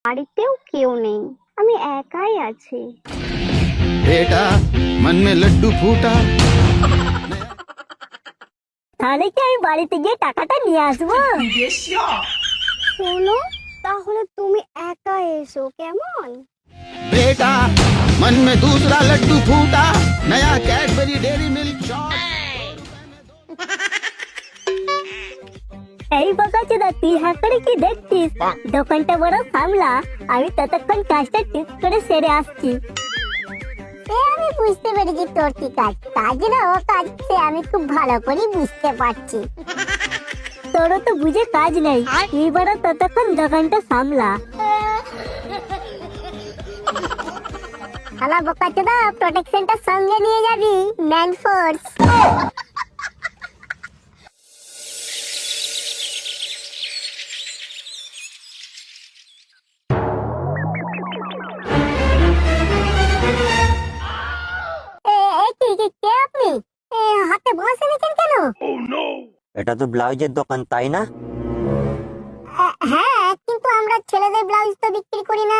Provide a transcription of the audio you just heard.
বাড়িতেও কেউ নেই, আমি একাই আছি। बेटा मन में लड्डू फूटा। তাহলে কি আমি বাড়িতে গিয়ে টাকাটা নিয়ে আসবো? শোনো, তাহলে তুমি একা এসো কেমন? बेटा मन में दूसरा लड्डू फूटा, नया कैडबरी डेयरी मिल्क शॉट। এই বকাচোদা, তুই হ্যাঁ করে কি দেখছিস? দোকানটা বড় সামলা, আমি ততক্ষণ কাজটা ঠিক করে সেরে আসছি। আমি বুঝতে পেরেছি তোর কি কাজ, কাজ না ও কাজ, সে আমি খুব ভালো করে বুঝতে পারছি। তোরও তো বুঝে কাজ নেই, তুই বড় ততক্ষণ দোকানটা সামলা। শালা বোকাচোদা, প্রোটেকশনটা সঙ্গে নিয়ে যাবি, ম্যান ফোর্স। কে আপনি? হাতে বসে নিয়েছেন কেন? এটা তো ব্লাউজের দোকান, তাই না? হ্যাঁ, কিন্তু আমরা ছেলেদের ব্লাউজ তো বিক্রি করি না।